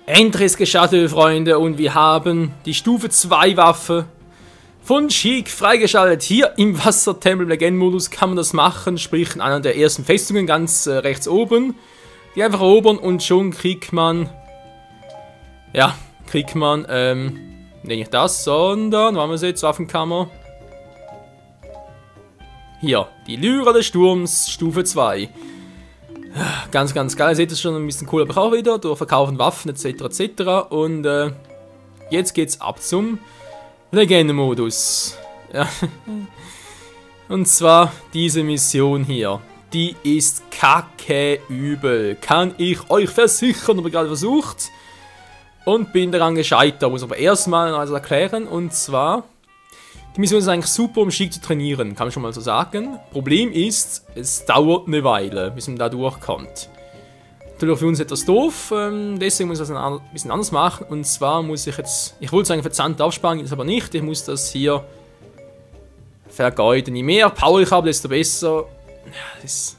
Endlich ist geschafft, liebe Freunde, und wir haben die Stufe 2 Waffe von Sheik freigeschaltet. Hier im Wassertempel Legend-Modus kann man das machen, sprich in einer der ersten Festungen ganz rechts oben. Die einfach erobern und schon kriegt man, nicht das, sondern, wo haben wir es jetzt, Waffenkammer. Hier, die Lyra des Sturms, Stufe 2. Ganz, ganz geil. Ihr seht es schon ein bisschen cool, aber auch wieder durch Verkaufen Waffen etc. etc. Und jetzt geht's ab zum Legenden-Modus. Ja. Und zwar diese Mission hier. Die ist kacke übel. Kann ich euch versichern, habe ich gerade versucht. Und bin daran gescheitert. Muss aber erstmal also erklären. Und zwar, die Mission ist eigentlich super, um Sheik zu trainieren, kann man schon mal so sagen. Problem ist, es dauert eine Weile, bis man da durchkommt. Natürlich für uns etwas doof, deswegen muss ich das ein bisschen anders machen. Und zwar muss ich jetzt, ich wollte sagen verzahnt aufsparen, ist aber nicht. Ich muss das hier vergeuden. Je mehr Power ich habe, desto besser. Das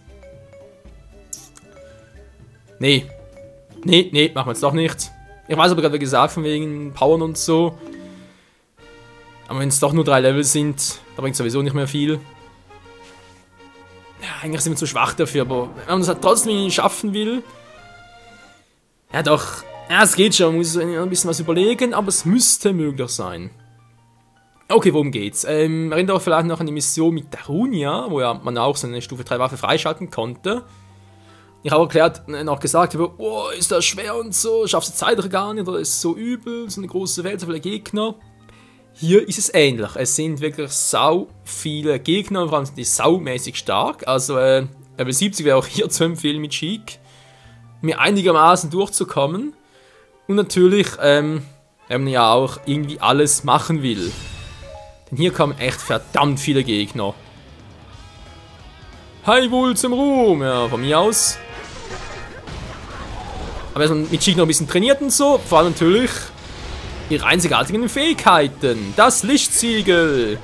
nee, machen wir jetzt doch nicht. Ich weiß aber gerade, wie gesagt, von wegen Powern und so. Aber wenn es doch nur 3 Level sind, da bringt es sowieso nicht mehr viel. Ja, eigentlich sind wir zu schwach dafür, aber wenn man das halt trotzdem schaffen will. Ja doch, ja, es geht schon, man muss ein bisschen was überlegen, aber es müsste möglich sein. Okay, worum geht's? Erinnert euch vielleicht noch an die Mission mit Darunia, wo ja man auch so eine Stufe 3 Waffe freischalten konnte. Ich habe erklärt, noch gesagt, oh, ist das schwer und so, schaffst du Zeit gar nicht, oder ist so übel, so eine große Welt, so viele Gegner. Hier ist es ähnlich. Es sind wirklich sau viele Gegner und vor allem sind die saumäßig stark. Also Level 70 wäre auch hier zu empfehlen mit Sheik, mir einigermaßen durchzukommen. Und natürlich, wenn man ja auch irgendwie alles machen will. Denn hier kommen echt verdammt viele Gegner. Hi wohl zum Ruhm, ja, von mir aus. Aber erstmal mit Sheik noch ein bisschen trainiert und so, vor allem natürlich ihre einzigartigen Fähigkeiten. Das Lichtsiegel.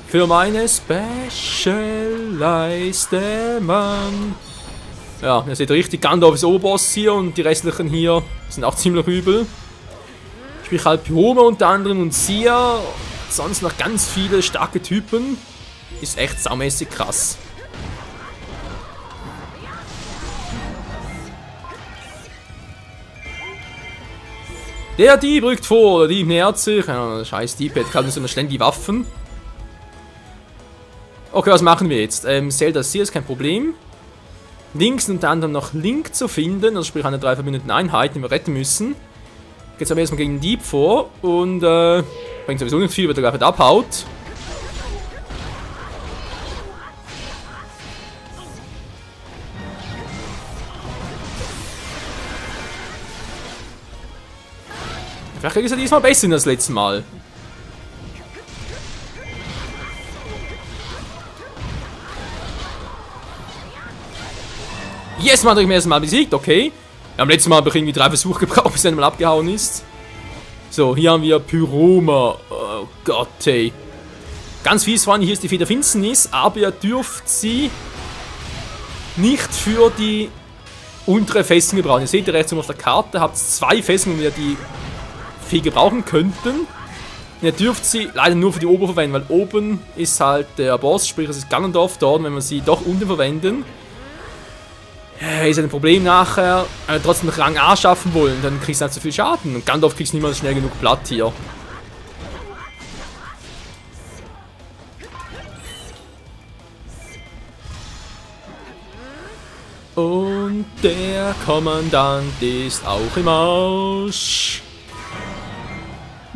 Für meine Specialized Mann. Ja, ihr seht richtig, Gandalf ist Oberboss hier und die restlichen hier sind auch ziemlich übel. Sprich halt Pyome unter anderem und Sia. Sonst noch ganz viele starke Typen. Ist echt saumäßig krass. Der Dieb rückt vor, der Dieb nähert sich. Ja, scheiß Dieb, jetzt kann uns immer schnell die Waffen. Okay, was machen wir jetzt? Zelda hier ist kein Problem. Links unter anderem noch Link zu finden, also sprich eine 3 verbündeten Einheiten, die wir retten müssen. Geht's aber erstmal gegen den Dieb vor und bringt sowieso nicht viel, weil er gleich wieder abhaut. Vielleicht kriege ich es ja diesmal besser als das letzte Mal. Yes, man hat ich mir erstmal besiegt, okay. Am letzten Mal habe ich irgendwie 3 Versuche gebraucht, bis er einmal abgehauen ist. So, hier haben wir Pyroma. Oh Gott, ey. Ganz fies, vor allem hier ist die Feder Finsternis, aber ihr dürft sie nicht für die untere Festung gebrauchen. Ihr seht rechts oben auf der Karte, habt 2 Festungen, die ihr die gebrauchen könnten. Und ihr dürft sie leider nur für die obere verwenden, weil oben ist halt der Boss, sprich es ist Ganondorf dort, wenn wir sie doch unten verwenden. Ist ein Problem nachher, trotzdem noch Rang A schaffen wollen, dann kriegst du halt zu viel Schaden. Und Ganondorf kriegst niemals schnell genug Blatt hier. Und der Kommandant ist auch im Arsch.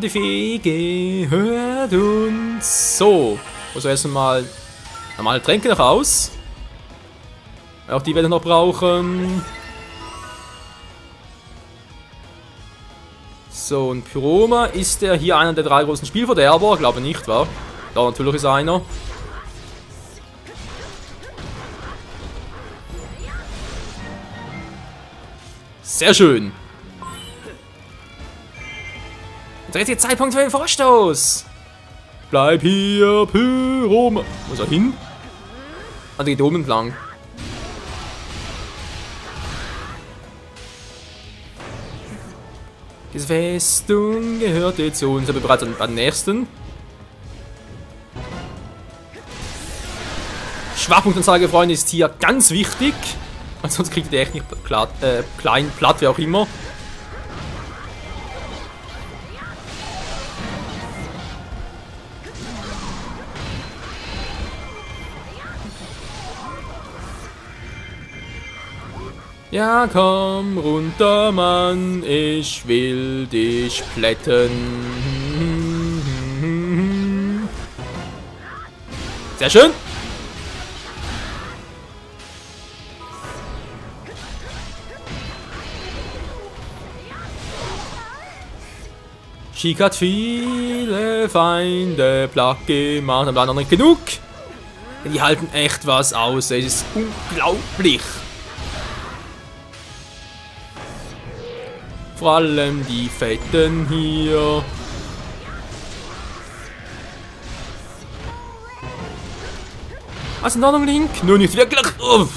Die Fee gehört uns. So, also erstmal normale Tränke noch aus. Auch die werden wir noch brauchen. So, und Pyroma, ist der hier einer der 3 großen Spielverderber? Glaube nicht, wa? Da natürlich ist einer. Sehr schön. Und der richtige Zeitpunkt für den Vorstoß. Bleib hier, Pyroma. Wo ist er hin? Ah, der geht oben entlang. Diese Festung gehört jetzt zu uns. Aber bereits an den nächsten. Schwachpunktanzeige, Freunde, ist hier ganz wichtig. Ansonsten kriegt ihr echt nicht klein, platt, wie auch immer. Ja, komm runter, Mann, ich will dich plätten. Sehr schön. Sheik hat viele Feinde platt gemacht, aber noch nicht genug. Die halten echt was aus, es ist unglaublich. Vor allem die Fetten hier. Was ist noch ein Link? Nur nicht wirklich. Uff.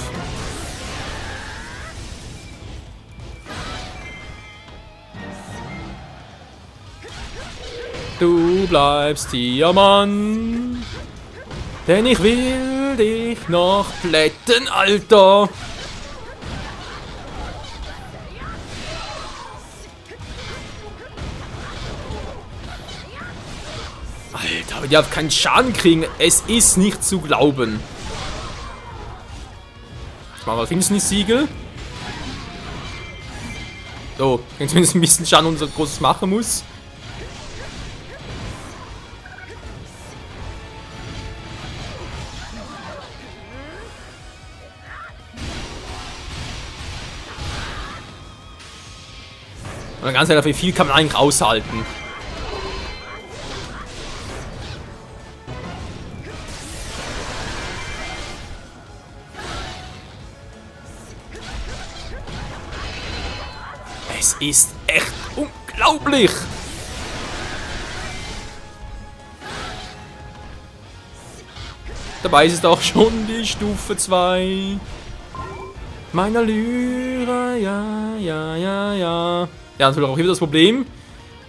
Du bleibst hier, Mann. Denn ich will dich noch plätten, Alter. Alter, aber die haben keinen Schaden kriegen. Es ist nicht zu glauben. Ich mache mal Finsternis-Siegel. So, wenn zumindest ein bisschen Schaden unser Großes machen muss. Und ganz ehrlich, wie viel kann man eigentlich aushalten? Es ist echt unglaublich! Dabei ist es auch schon die Stufe 2 meiner Lyra, ja. Ja, natürlich auch wieder das Problem. In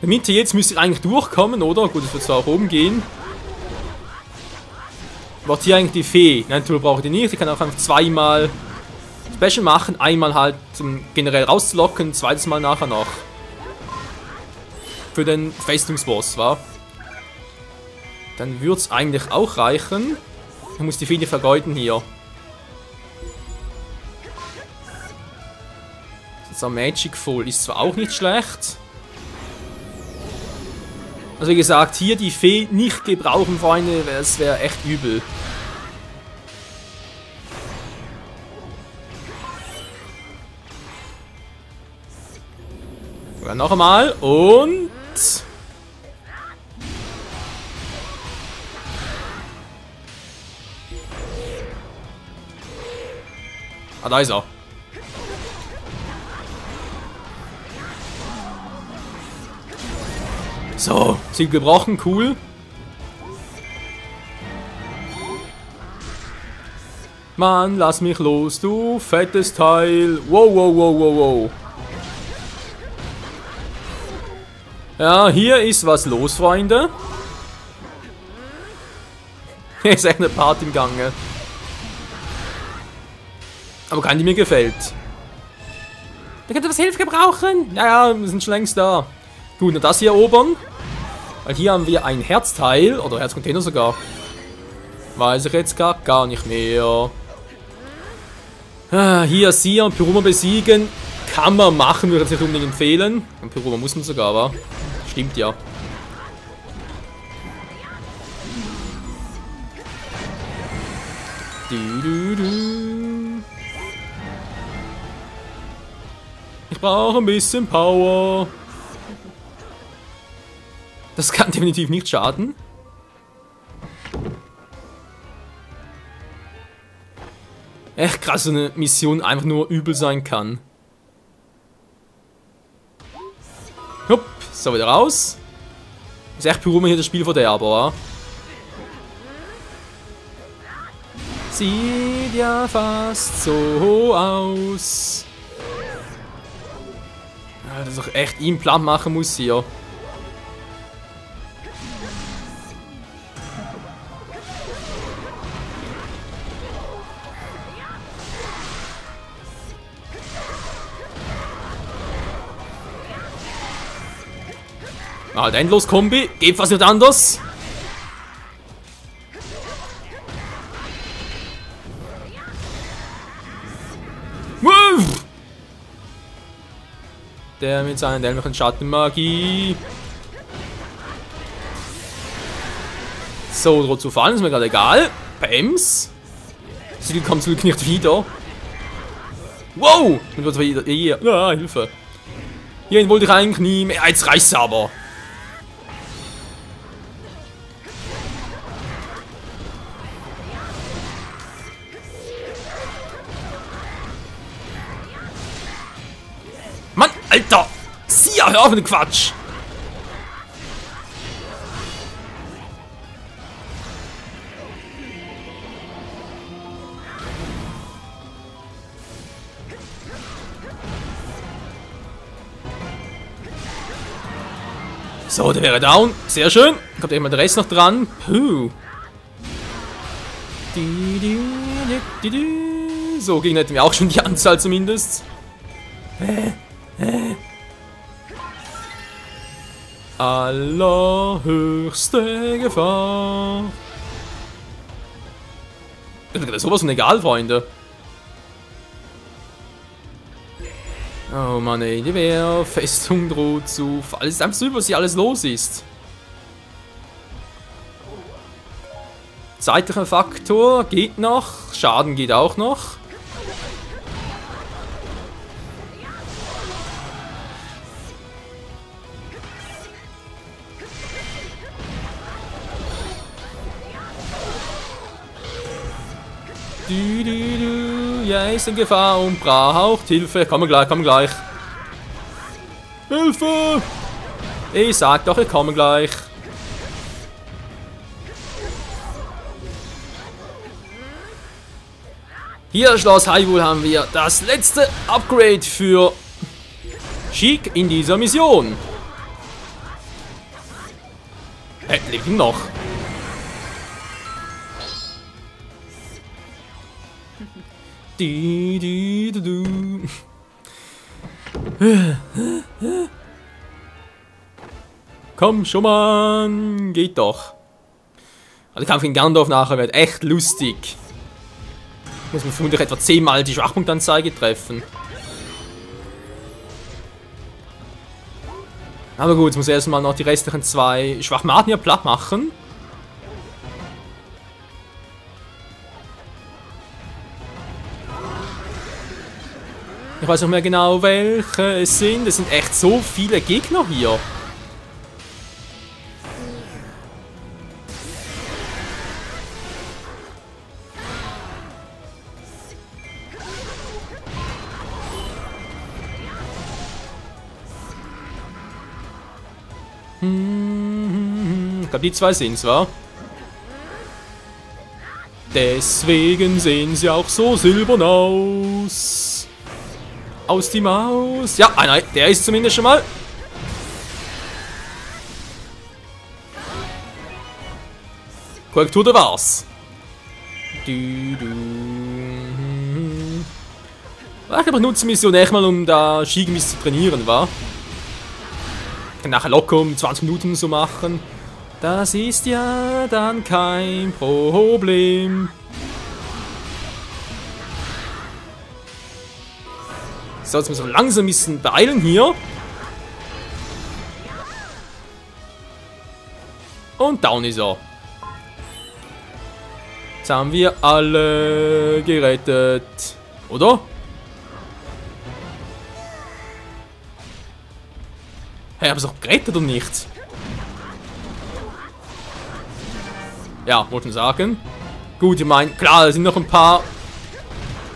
der Mitte jetzt müsste ich eigentlich durchkommen, oder? Gut, es wird zwar auch oben gehen. Braucht hier eigentlich die Fee? Nein, natürlich brauche ich die nicht. Ich kann auch einfach zweimal Special machen. Einmal halt generell rauszulocken, zweites Mal nachher noch. Für den Festungsboss, wa? Dann würde es eigentlich auch reichen. Ich muss die Fee nicht vergeuden hier. So, Magic Full ist zwar auch nicht schlecht. Also wie gesagt, hier die Fee nicht gebrauchen, Freunde, es wäre echt übel. Sogar noch einmal und... Ah, da ist er. So, Siegel gebrochen, cool. Mann, lass mich los, du fettes Teil. Wow. Ja, hier ist was los, Freunde. Hier ist echt eine Party im Gange. Aber keine, die mir gefällt. Da könnte was Hilfe gebrauchen. Ja, wir sind schon längst da. Gut, nur das hier erobern. Weil hier haben wir ein Herzteil, oder Herzcontainer sogar. Weiß ich jetzt gar nicht mehr. Hier Sia und Piruma besiegen. Kann man machen, würde ich nicht unbedingt empfehlen. Und Piruma muss man sogar, wa? Stimmt ja. Ich brauche ein bisschen Power. Das kann definitiv nicht schaden. Echt krass, so eine Mission einfach nur übel sein kann. Hup, so wieder raus. Ist echt Piruma hier das Spielverderber, wa? Sieht ja fast so aus. Ja, dass ich echt ihn platt machen muss hier. Halt endlos Kombi, geht fast nicht anders. Der mit seinen dämlichen Schattenmagie. So, droht zu fallen, ist mir gerade egal. Bams. Sie kommt zum Glück nicht wieder. Wow! Und wird wieder. Hier. Ja, Hilfe. Hierhin wollte ich eigentlich nie mehr. Jetzt reicht's aber. Mann, Alter! Sia, hör auf mit dem Quatsch! So, der wäre down. Sehr schön. Kommt immer der Rest noch dran. Puh. So, gegen hätten wir auch schon die Anzahl zumindest. Allerhöchste Gefahr. Das ist sowas von egal, Freunde. Oh Mann, ey, die Wehrfestung droht zu fallen. Es ist einfach so, was hier alles los ist. Zeitlicher Faktor geht noch. Schaden geht auch noch. Ja, ist in Gefahr und braucht Hilfe. Kommen gleich, kommen gleich. Hilfe! Ich sag doch, ich komme gleich. Hier, Schloss Hyrule, haben wir das letzte Upgrade für Sheik in dieser Mission. Lebt ihn noch. Komm schon, Mann. Geht doch. Der Kampf gegen Gandalf nachher wird echt lustig. Muss man vermutlich etwa 10-mal die Schwachpunktanzeige treffen. Aber gut, jetzt muss erstmal noch die restlichen 2 Schwachmaten hier platt machen. Ich weiß nicht mehr genau, welche es sind. Es sind echt so viele Gegner hier. Ich glaube, die 2 sind's, wa? Deswegen sehen sie auch so silbern aus. Aus die Maus. Ja, nein, der ist zumindest schon mal. Korrektur, da war's. Ich benutze die Mission echt mal, um da Skigebiss zu trainieren, wa? Ich kann nachher locker um 20 Minuten so machen. Das ist ja dann kein Problem. So, jetzt müssen wir langsam ein bisschen beeilen hier. Und down ist er. Jetzt haben wir alle gerettet. Oder? Hey, haben sie doch gerettet oder nicht? Ja, wollte ich sagen. Gut, ich meine, klar, es sind noch ein paar.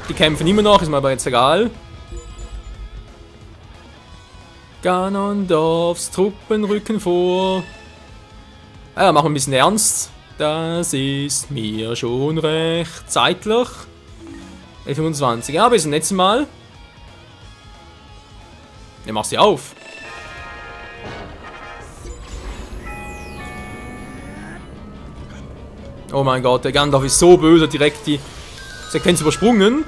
Die kämpfen immer noch, ist mir aber jetzt egal. Ganondorfs Truppen rücken vor. Ja, machen wir ein bisschen ernst. Das ist mir schon recht zeitlich. 25. Ja, bis zum nächsten Mal. Ne, mach sie auf. Oh mein Gott, der Gandalf ist so böse, direkt die Sequenz übersprungen.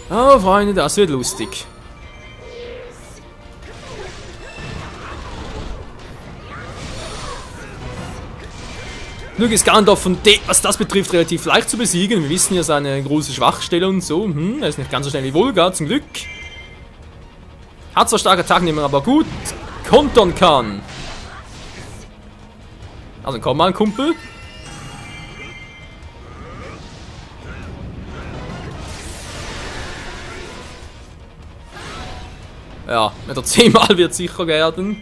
Oh, Freunde, das wird lustig. Glück ist Gandalf von was das betrifft, relativ leicht zu besiegen. Wir wissen ja seine große Schwachstelle und so. Er ist nicht ganz so schnell wie Volga, zum Glück. Hat zwar starke Attacken, die man aber gut kontern kann. Also komm mal, Kumpel. Ja, mit der 10-mal wird sicher werden.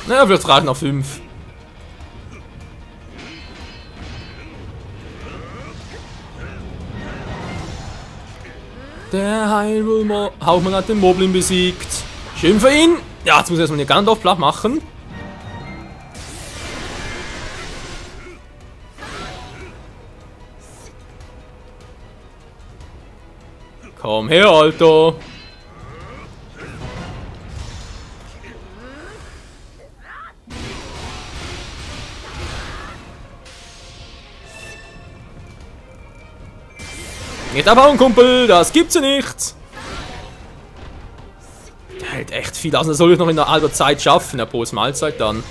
Naja, vielleicht reichen noch 5. Der Heilwurmer Hauptmann hat den Moblin besiegt. Schön für ihn. Ja, jetzt muss er erstmal den Gandalf platt machen. Komm her, Alter. Nicht abhauen, Kumpel, das gibt's ja nicht. Der hält echt viel aus. Das soll ich noch in der halben Zeit schaffen. Der Pose Mahlzeit dann.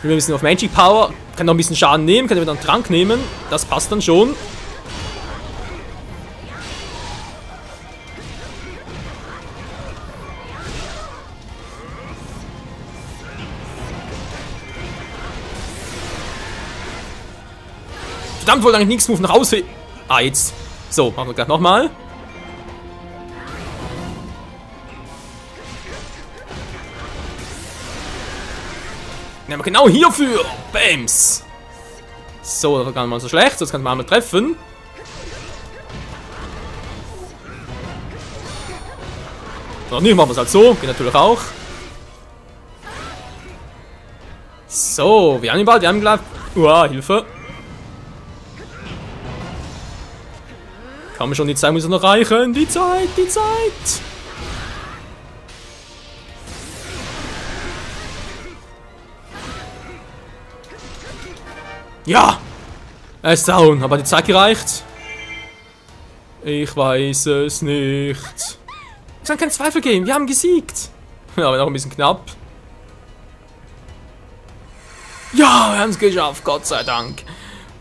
Wir müssen auf Magic Power. Kann noch ein bisschen Schaden nehmen, kann wieder einen Trank nehmen. Das passt dann schon. Verdammt, wollte eigentlich nichts Move nach Hause. Ah, jetzt. So, machen wir gleich nochmal. Nehmen wir genau hierfür. Bams. So, das war gar nicht mal so schlecht. Jetzt kann man einmal treffen. Noch nicht, machen wir es halt so. Geht natürlich auch. So, wir haben ihn bald. Wir haben ihn gleich. Uah, Hilfe. Kann man schon, die Zeit muss noch reichen. Die Zeit, die Zeit. Ja. Er ist down. Aber die Zeit gereicht? Ich weiß es nicht. Es kann kein Zweifel geben. Wir haben gesiegt. Ja, aber noch ein bisschen knapp. Ja, wir haben es geschafft. Gott sei Dank.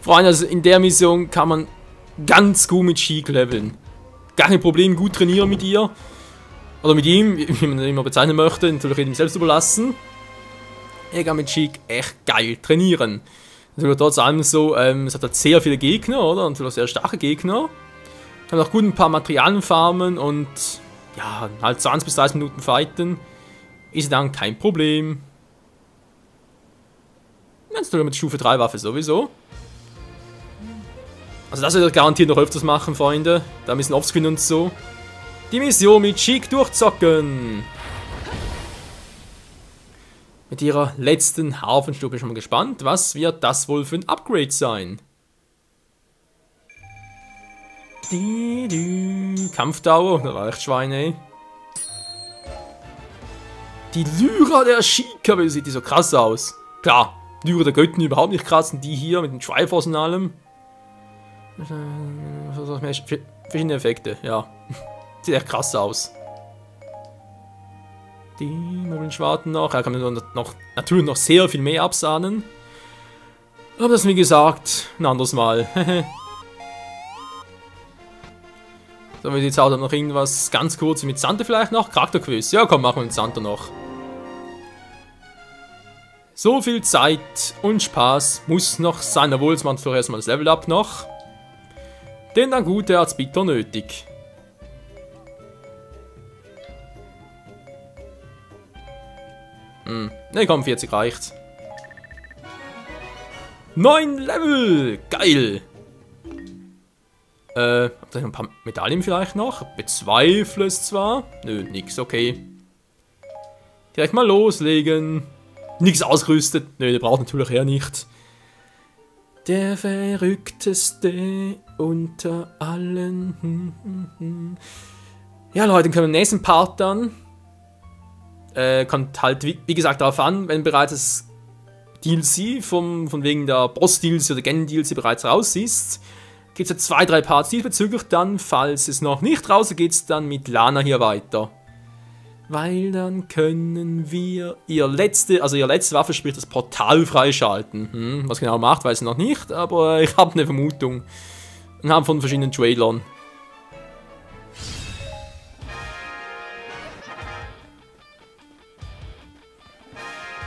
Vor allem, also in der Mission kann man ganz gut mit Sheik leveln. Gar kein Problem, gut trainieren mit ihr. Oder mit ihm, wie man ihn immer bezeichnen möchte. Natürlich jedem selbst überlassen. Er kann mit Sheik echt geil trainieren. Natürlich trotz allem so, es hat halt sehr viele Gegner, oder? Und natürlich sehr starke Gegner. Kann auch gut ein paar Materialien farmen und ja, halt 20 bis 30 Minuten fighten. Ist dann kein Problem. Jetzt natürlich mit Stufe 3 Waffe sowieso. Also das wird garantiert noch öfters machen, Freunde. Da ein bisschen Offscreen und so. Die Mission mit Sheik durchzocken. Mit ihrer letzten Hafenstufe bin ich schon mal gespannt. Was wird das wohl für ein Upgrade sein? Kampfdauer, das war echt Schweine, ey. Die Lyra der Sheik, wie sieht die so krass aus? Klar, Lyra der Götten überhaupt nicht krass. Und die hier mit den Triforce und allem. Verschiedene Effekte, ja. Sieht echt krass aus. Die Moblins warten noch. Er kann natürlich noch sehr viel mehr absahnen. Aber das, wie gesagt, ein anderes Mal. So, wir jetzt auch noch irgendwas ganz kurz mit Santa vielleicht noch. Charakterquiz. Ja, komm, machen wir mit Santa noch. So viel Zeit und Spaß muss noch sein. Obwohl, jetzt machen wir vorerst mal das Level Up noch. Denn der Gute hat's bitter nötig. Ne, komm, 40 reicht. 9 Level! Geil! Habt ihr noch ein paar Medaillen vielleicht noch? Bezweifle es zwar. Nö, nix, okay. direkt mal loslegen. Nichts ausgerüstet. Nö, der braucht natürlich eher nicht. Der verrückteste unter allen. Ja, Leute, dann können wir im nächsten Part dann. Kommt halt, wie gesagt, darauf an, wenn bereits das DLC von wegen der Boss-DLC oder Gen-DLC bereits raus ist. Gibt es ja 2-3 Parts diesbezüglich dann. Falls es noch nicht raus ist, geht es dann mit Lana hier weiter. Weil dann können wir ihr letzte Waffe, sprich das Portal, freischalten. Was genau macht, weiß ich noch nicht, aber ich habe eine Vermutung. Anhand von verschiedenen Trailern.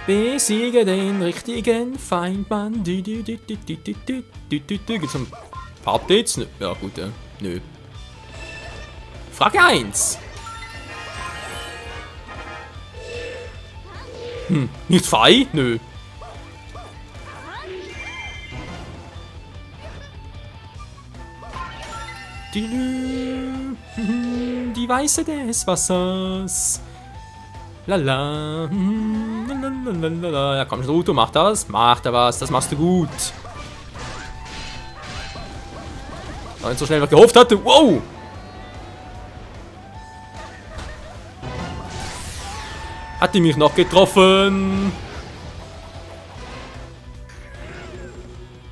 Besiege den richtigen Feindmann. Gibt's ein paar Updates? Nö. Ja gut, nö. Frage 1. Nicht frei? Nö. Die Weiße des Wassers. Lala. Ja, komm, Naruto, mach das. Mach da was. Das machst du gut. Nicht so schnell, was gehofft hatte. Wow! Hat die mich noch getroffen?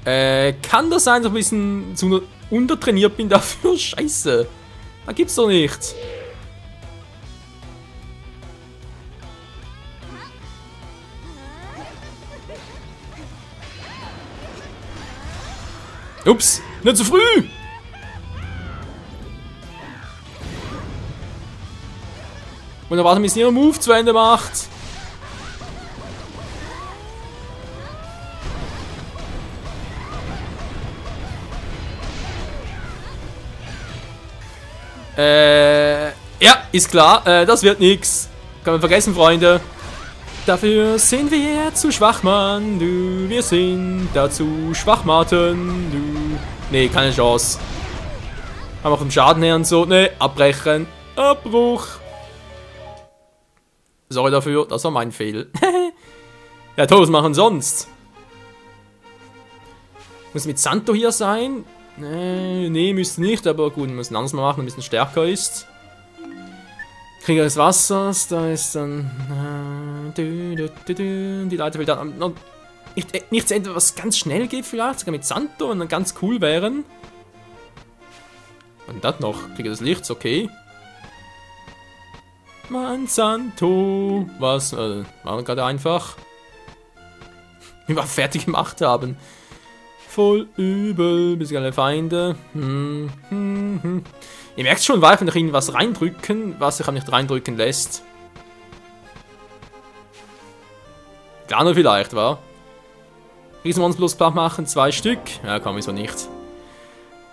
Kann das sein, dass ich ein bisschen zu untertrainiert bin dafür? Scheiße. Da gibt's doch nichts. Ups, nicht zu früh! Und dann warten, bis ihr Move zu Ende macht. Ja, ist klar. Das wird nix. Kann man vergessen, Freunde. Dafür sind wir zu schwach, Mann. Du, wir sind dazu schwach, Martin. Du. Nee, keine Chance. Haben wir vom Schaden her und so. Nee, abbrechen. Abbruch. Sorry dafür, das war mein Fehl. Ja, toll, was machen sonst? Muss mit Santo hier sein? Nee, müsste nicht, aber gut, wir müssen anders mal machen, ein bisschen stärker ist. Krieger des Wassers, da ist dann... die Leute will dann... Nichts entweder was ganz schnell geht vielleicht, sogar mit Santo und dann ganz cool wären. Und das noch, Krieger des Lichts, okay. Mann, Santo. Was? War gerade einfach. Wie wir fertig gemacht haben. Voll übel, bis alle Feinde. Ihr merkt schon, weil wenn ich irgendwas reindrücken, was sich nicht reindrücken lässt. Gerne vielleicht, wa? Riesenmonster plus platt machen, 2 Stück. Ja, komm, wieso nicht.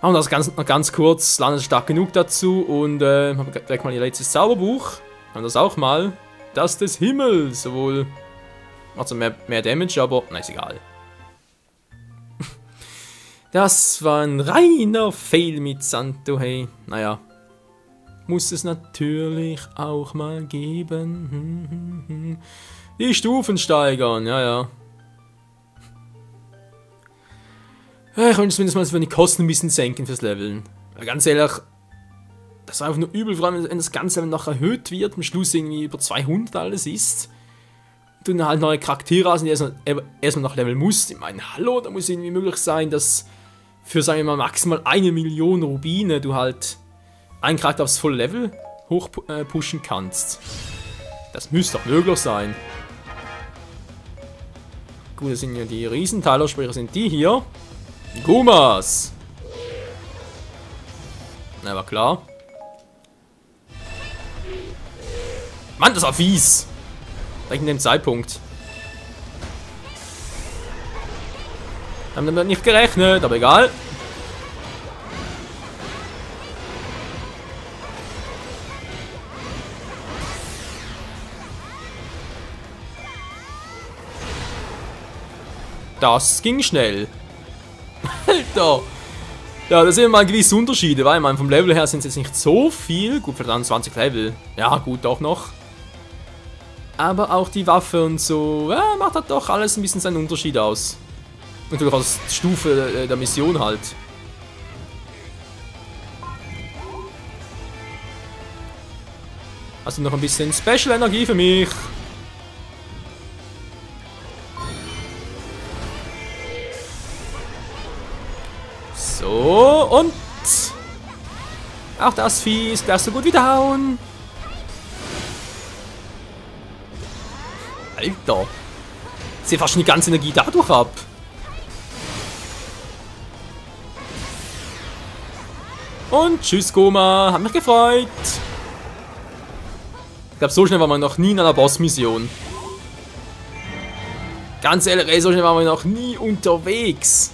Und das ganz kurz, Lana ist stark genug dazu und haben direkt mal ihr letztes Zauberbuch. Haben das auch mal. Das des Himmels, sowohl. Also mehr Damage, aber. Na, ist egal. Das war ein reiner Fail mit Santo, hey. Naja. Muss es natürlich auch mal geben. Die Stufen steigern, ja. Ich könnte zumindest mal für die Kosten ein bisschen senken fürs Leveln. Weil ganz ehrlich. Das ist einfach nur übel, vor allem wenn das Ganze noch erhöht wird, am Schluss irgendwie über 200 alles ist. Und du dann halt neue Charaktere hast, die erstmal noch Level musst. Ich meine, hallo, da muss irgendwie möglich sein, dass für, sagen wir mal, maximal 1 Million Rubine du halt einen Charakter aufs volle Level hoch pushen kannst. Das müsste doch möglich sein. Gut, das sind ja die Riesenteiler, sprich, das sind die hier. Gumas! Na, war klar. Mann, das war fies. Direkt in dem Zeitpunkt. Haben damit nicht gerechnet, aber egal. Das ging schnell. Alter. Ja, da sind mal gewisse Unterschiede, weil man vom Level her sind es jetzt nicht so viel. Gut, für dann 20 Level. Ja, gut, auch noch. Aber auch die Waffe und so, ja, macht halt doch alles ein bisschen seinen Unterschied aus. Natürlich aus Stufe der Mission halt. Also noch ein bisschen Special Energie für mich. So, und auch das Vieh ist gleich so gut wie down. Alter. Sie fast schon die ganze Energie dadurch ab. Und tschüss, Goma. Hat mich gefreut. Ich glaube, so schnell waren wir noch nie in einer Boss-Mission. Ganz ehrlich, so schnell waren wir noch nie unterwegs.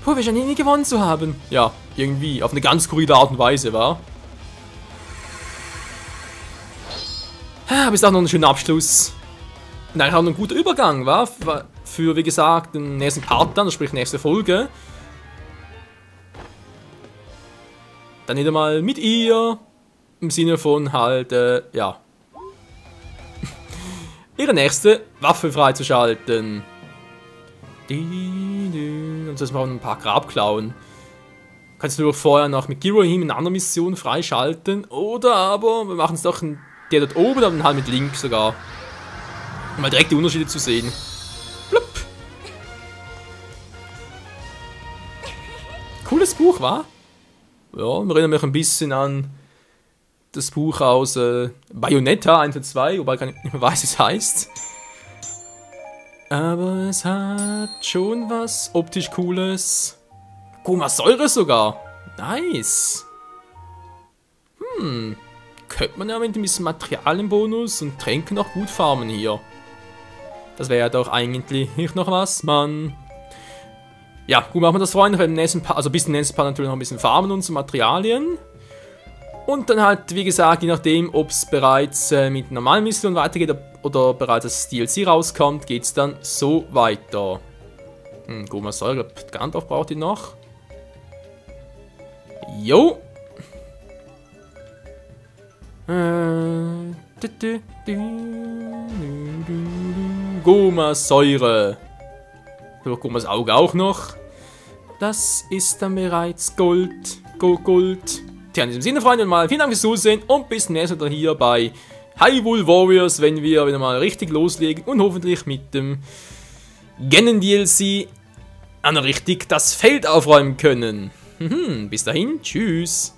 Puh, wir scheinen nie gewonnen zu haben. Ja, irgendwie. Auf eine ganz skurrile Art und Weise, war. Aber ist auch noch ein schöner Abschluss. Und eigentlich auch noch ein guter Übergang, war. Für, wie gesagt, den nächsten Part dann, sprich nächste Folge. Dann wieder mal mit ihr. Im Sinne von halt, ja. Ihre nächste Waffe freizuschalten. Und das machen wir ein paar Grabklauen. Kannst du vorher noch mit Ghirahim eine andere Mission freischalten. Oder aber wir machen es doch der dort oben, dann halt mit Link sogar. Um mal direkt die Unterschiede zu sehen. Blub. Cooles Buch, wa? Ja, erinnert mich ein bisschen an das Buch aus Bayonetta 1 und 2, wobei ich nicht mehr weiß, wie es heißt. Aber es hat schon was optisch Cooles. Goma-Säure sogar. Nice. Könnte man ja mit ein bisschen Material im Bonus und Tränke noch gut farmen hier. Das wäre ja doch eigentlich nicht noch was, Mann. Ja, gut, machen wir das, Freunde. Im nächsten Part, also bis zum nächsten Part natürlich noch ein bisschen farmen und so Materialien. Und dann halt, wie gesagt, je nachdem, ob es bereits mit normalen Missionen weitergeht oder bereits das DLC rauskommt, geht es dann so weiter. Goma-Säure, Gandalf braucht ihn noch. Jo. Goma-Säure. Gomas Auge auch noch. Das ist dann bereits Gold. Gold. Tja, in diesem Sinne, Freunde, mal vielen Dank fürs Zusehen und bis zum nächsten Mal hier bei Hyrule Warriors, wenn wir wieder mal richtig loslegen und hoffentlich mit dem Ganon DLC richtig das Feld aufräumen können. Bis dahin, tschüss.